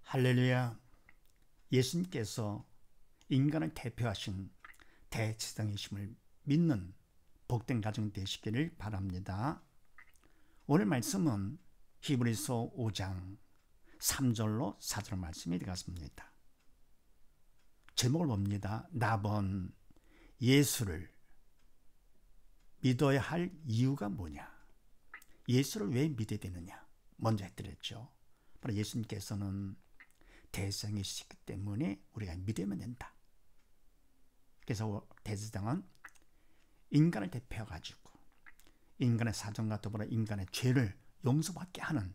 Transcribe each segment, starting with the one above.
할렐루야. 예수님께서 인간을 대표하신 대제사장이심을 믿는 복된 가정 되시기를 바랍니다. 오늘 말씀은 히브리서 5장 3절로 4절 말씀이 되겠습니다. 제목을 봅니다. 나번 예수를 믿어야 할 이유가 뭐냐? 예수를 왜 믿어야 되느냐? 먼저 해드렸죠. 바로 예수님께서는 대제사장이시기 때문에 우리가 믿으면 된다. 그래서 대제사장은 인간을 대표해가지고 인간의 사정과 더불어 인간의 죄를 용서받게 하는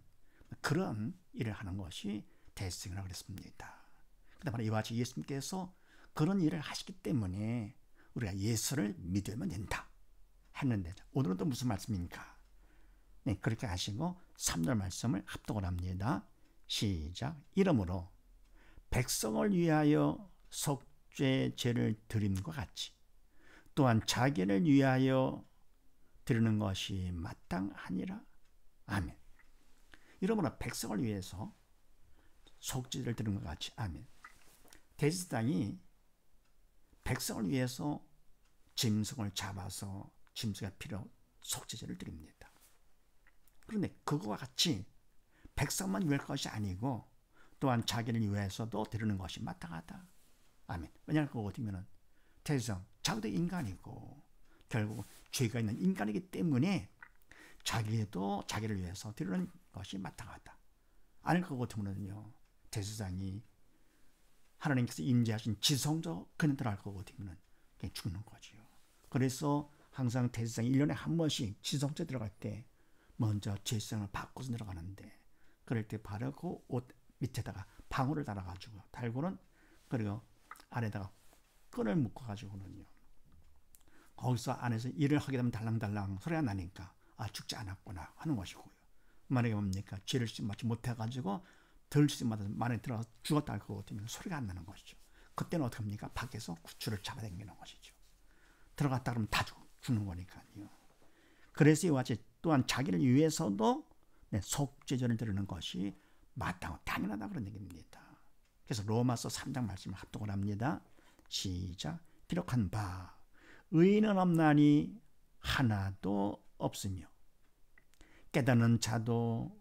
그런 일을 하는 것이 대제사장이라고 그랬습니다. 그런데 바로 이와 같이 예수님께서 그런 일을 하시기 때문에 우리가 예수를 믿으면 된다 했는데, 오늘은 또 무슨 말씀입니까? 네, 그렇게 하시고 3절 말씀을 합독을 합니다. 시작. 이러므로 백성을 위하여 속죄 제를 드림과 같이 또한 자기를 위하여 드리는 것이 마땅하니라. 아멘. 이러므로 백성을 위해서 속죄를 드리는 것 같이. 아멘. 대제사장이 백성을 위해서 짐승을 잡아서 짐승의 피로 속죄제를 드립니다. 그런데 그거와 같이 백성만 위할 것이 아니고 또한 자기를 위해서도 드리는 것이 마땅하다. 아멘. 왜냐하면 그거 어디면은 대제사장 자기도 인간이고 결국 죄가 있는 인간이기 때문에 자기도 자기를 위해서 드리는 것이 마땅하다. 아닐 것 같으면요, 대제사장이 하나님께서 인지하신 지성적 그는 들어갈 것 같으면은 그냥 죽는 거죠. 그래서 항상 대제사장이 1년에 한 번씩 지성제 들어갈 때 먼저 제사장을 바꿔서 들어가는데, 그럴 때 바르고 옷 밑에다가 방울을 달아가지고 달고는, 그리고 안에다가 끈을 묶어가지고는요, 거기서 안에서 일을 하게 되면 달랑달랑 소리가 나니까 죽지 않았구나 하는 것이고요. 만약에 뭡니까? 죄를 씻지 못해가지고 덜 씻음마다 만에 들어가서 죽었다 할 것 같으면 소리가 안 나는 것이죠. 그때는 어떻게 합니까? 밖에서 구추를 잡아당기는 것이죠. 들어갔다 그러면 다 죽는 거니까요. 그래서 이와 같이 또한 자기를 위해서도 속죄제를 드리는 것이 마땅하고 당연하다 그런 얘기입니다. 그래서 로마서 3장 말씀을 합독을 합니다. 시작. 기록한 바 의인은 없나니 하나도 없으며 깨닫는 자도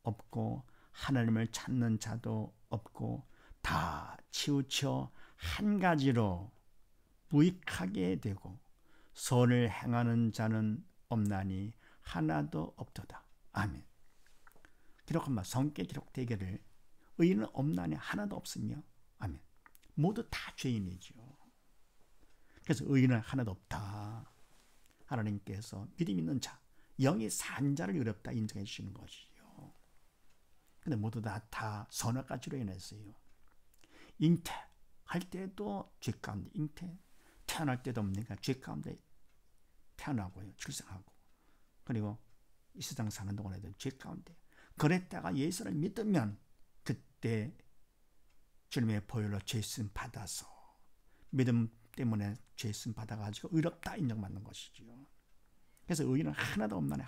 없고 하나님을 찾는 자도 없고 다 치우쳐 한 가지로 무익하게 되고 선을 행하는 자는 없나니 하나도 없도다. 아멘. 기록한 바 성께 기록되기를 의인은 없나니 하나도 없으며. 아멘. 모두 다 죄인이죠. 그래서 의인은 하나도 없다. 하나님께서 믿음 있는 자, 영이 산 자를 의롭다 인정해 주시는 것이죠. 근데 모두 다 선악과지로 인해서요, 잉태할 때도 죄 가운데 잉태, 태어날 때도 뭡니까? 죄 가운데 태어나고요, 출생하고, 그리고 이 세상 사는 동안에도 죄 가운데. 그랬다가 예수를 믿으면 그때 주님의 보혈로 죄씀 받아서 믿음 때문에 죄씀 받아가지고 의롭다 인정받는 것이죠. 그래서 의인은 하나도 없나니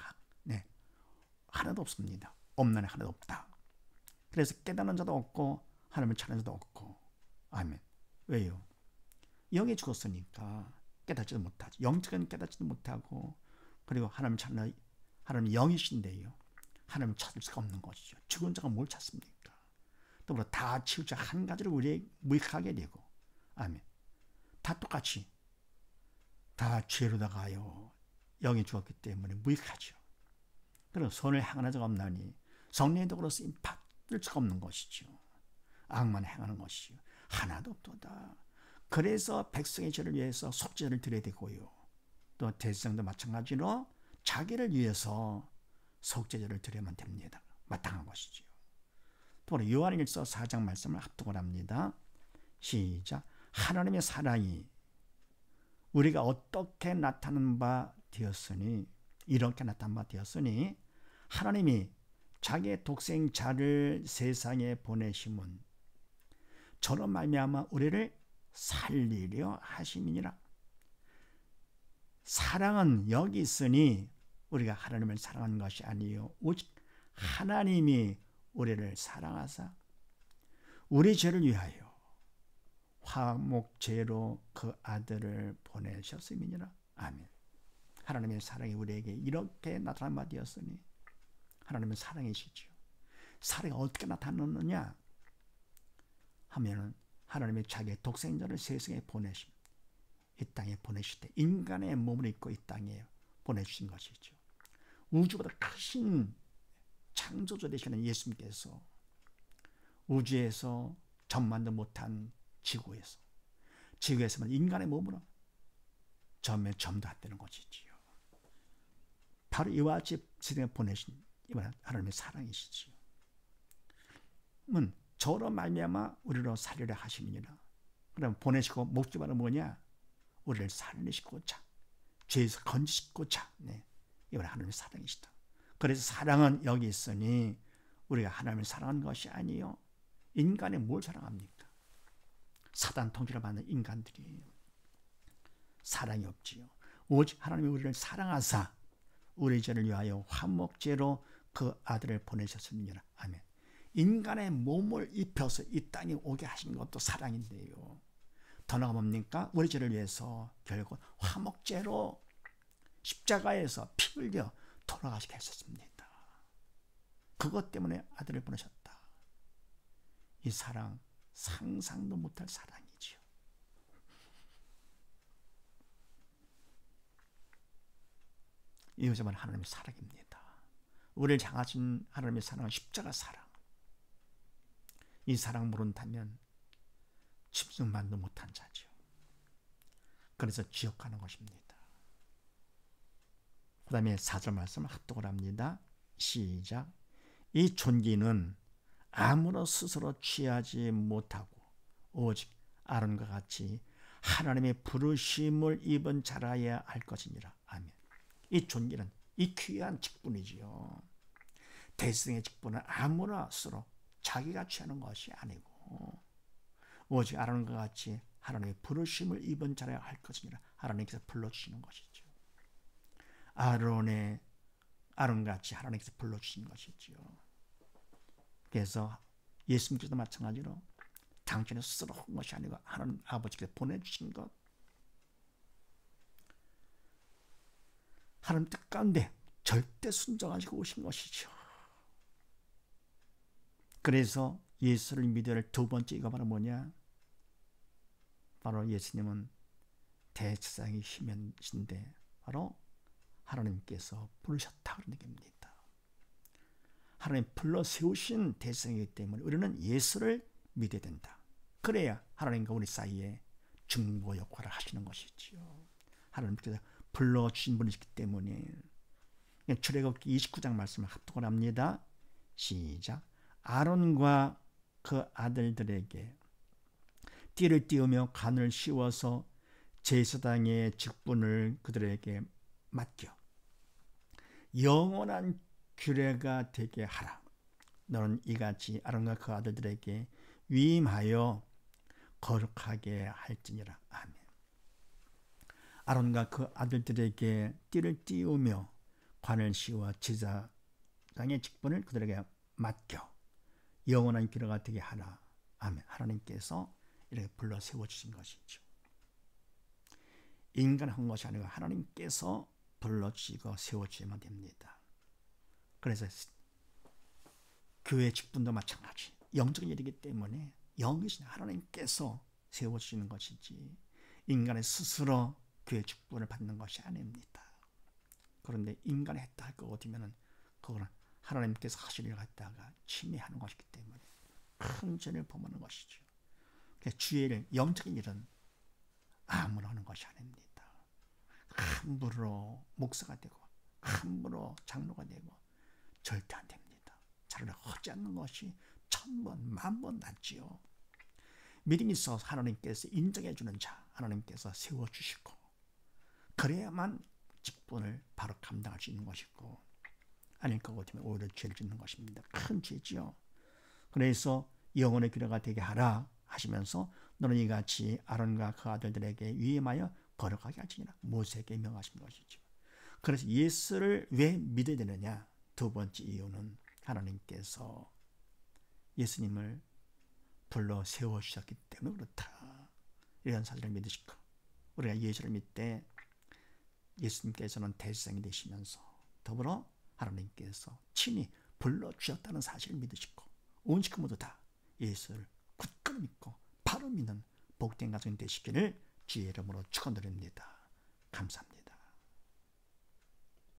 하나도 없습니다. 없나니 하나도 없다. 그래서 깨닫는 자도 없고 하나님을 찾는 자도 없고. 아멘. 왜요? 영이 죽었으니까 깨닫지도 못하지. 영적인 깨닫지도 못하고, 그리고 하나님 찾는, 하나님 영이신데요, 하나님을 찾을 수가 없는 것이죠. 죽은 자가 뭘 찾습니까? 더불어 다 치우쳐 한 가지를 우리에게 무익하게 되고. 아멘. 다 똑같이 다 죄로다가요, 영이 죽었기 때문에 무익하죠. 그리고 손을 행하는 자가 없나니 성령의 도구로 쓰임 받을 수가 없는 것이죠. 악만 행하는 것이죠. 하나도 없도다. 그래서 백성의 죄를 위해서 속죄를 드려야 되고요, 또 대제사장도 마찬가지로 자기를 위해서 속죄제를 드려야만 됩니다. 마땅한 것이지요. 또 요한일서 4장 말씀을 합독을 합니다. 시작. 하나님의 사랑이 우리가 어떻게 나타난 바 되었으니, 이렇게 나타난 바 되었으니 하나님이 자기의 독생자를 세상에 보내심은 저로 말미암아 우리를 살리려 하심이니라. 사랑은 여기 있으니 우리가 하나님을 사랑하는 것이 아니요 오직 하나님이 우리를 사랑하사 우리 죄를 위하여 화목제로 그 아들을 보내셨음이니라. 아멘. 하나님의 사랑이 우리에게 이렇게 나타난 바 되었으니 하나님은 사랑이시지요. 사랑이 어떻게 나타나느냐 하면은 하나님의 자기의 독생자를 세상에 보내심, 이 땅에 보내실 때 인간의 몸을 입고 이 땅에 보내주신 것이죠. 우주보다 크신 창조주 되시는 예수님께서 우주에서 전만도 못한 지구에서만 인간의 몸으로 점도했다는 것이지요. 바로 이와 같이 세상에 보내신 이번 하나님의 사랑이시지요. 저로 말미암아 우리로 살리려 하심이니라. 그럼 보내시고 목적은 뭐냐? 우리를 살리시고자, 죄에서 건지시고자. 이번 하나님의 사랑이시다. 그래서 사랑은 여기 있으니 우리가 하나님을 사랑하는 것이 아니요, 인간이 뭘 사랑합니까? 사단 통치를 받는 인간들이 사랑이 없지요. 오직 하나님이 우리를 사랑하사 우리 죄를 위하여 화목제로 그 아들을 보내셨습니다. 아멘. 인간의 몸을 입혀서 이 땅에 오게 하신 것도 사랑인데요. 더 나아가 뭡니까? 우리 죄를 위해서 결국 화목제로 십자가에서 피 흘려 돌아가시게 하셨습니다. 그것 때문에 아들을 보내셨다. 이 사랑 상상도 못할 사랑이지요. 이것은 하나님의 사랑입니다. 우리를 향하신 하나님의 사랑은 십자가 사랑. 이 사랑 모른다면 짐승만도 못한 자죠. 그래서 지옥 가는 것입니다. 그 다음에 4절 말씀을 합독을 합니다. 시작. 이 존귀는 아무로 스스로 취하지 못하고 오직 아론과 같이 하나님의 부르심을 입은 자라야 할 것이니라. 아멘. 이 존귀는 이 귀한 직분이지요. 대승의 직분은 아무나 스스로 자기가 취하는 것이 아니고 오직 아론과 같이 하나님의 부르심을 입은 자라야 할 것이니라. 하나님께서 불러주시는 것이죠. 아론같이 하나님께서 불러주신 것이죠. 그래서 예수님께서도 마찬가지로 당신이 스스로 한 것이 아니고 하나님 아버지께서 보내주신 것, 하나님 뜻 가운데 절대 순종하시고 오신 것이죠. 그래서 예수를 믿어야 할 두 번째 이거 바로 뭐냐? 바로 예수님은 대제사장의 힘이신데 바로 하나님께서 부르셨다 그런 얘기입니다. 하나님 불러 세우신 대제사장이기 때문에 우리는 예수를 믿어야 된다. 그래야 하나님과 우리 사이에 중보 역할을 하시는 것이지요. 하나님께서 불러주신 분이시기 때문에 출애굽기 29장 말씀을 합독을 합니다. 시작. 아론과 그 아들들에게 띠를 띄우며 관을 씌워서 제사장의 직분을 그들에게 맡겨 영원한 규례가 되게 하라. 너는 이같이 아론과 그 아들들에게 위임하여 거룩하게 할지니라. 아멘. 아론과 그 아들들에게 띠를 띄우며 관을 씌워 제사장의 직분을 그들에게 맡겨 영원한 규례가 되게 하라. 아멘. 하나님께서 이렇게 불러 세워주신 것이죠. 인간 한 것이 아니고 하나님께서 불러주시고 세워주시면 됩니다. 그래서 교회 직분도 마찬가지. 영적인 일이기 때문에 영이신 하나님께서 세워주시는 것이지 인간의 스스로 교회 직분을 받는 것이 아닙니다. 그런데 인간이 했다 할 거 같으면 그거는 하나님께서 하실 일을 갖다가 침해하는 것이기 때문에 큰 죄를 범하는 것이죠. 주의 일, 영적인 일은 아무나 하는 것이 아닙니다. 함부로 목사가 되고 함부로 장로가 되고 절대 안 됩니다. 차라리 하지 않는 것이 1000번, 10,000번 낫지요. 믿음이 있어서 하나님께서 인정해 주는 자, 하나님께서 세워주시고 그래야만 직분을 바로 감당할 수 있는 것이고 아닐 것 같으면 오히려 죄를 짓는 것입니다. 큰 죄지요. 그래서 영혼의 규례가 되게 하라 하시면서 너는 이같이 아론과 그 아들들에게 위임하여 거룩하게 할지니라. 모세에게 명하신 것이죠. 그래서 예수를 왜 믿어야 되느냐? 두 번째 이유는 하나님께서 예수님을 불러 세우셨기 때문에 그렇다. 이런 사실을 믿으시고, 우리가 예수를 믿되 예수님께서는 대제사장이 되시면서 더불어 하나님께서 친히 불러주셨다는 사실을 믿으시고, 온 식구 모두 다 예수를 굳건히 믿고 바로 믿는 복된 가정이 되시기를 주의 이름으로 축원드립니다. 감사합니다.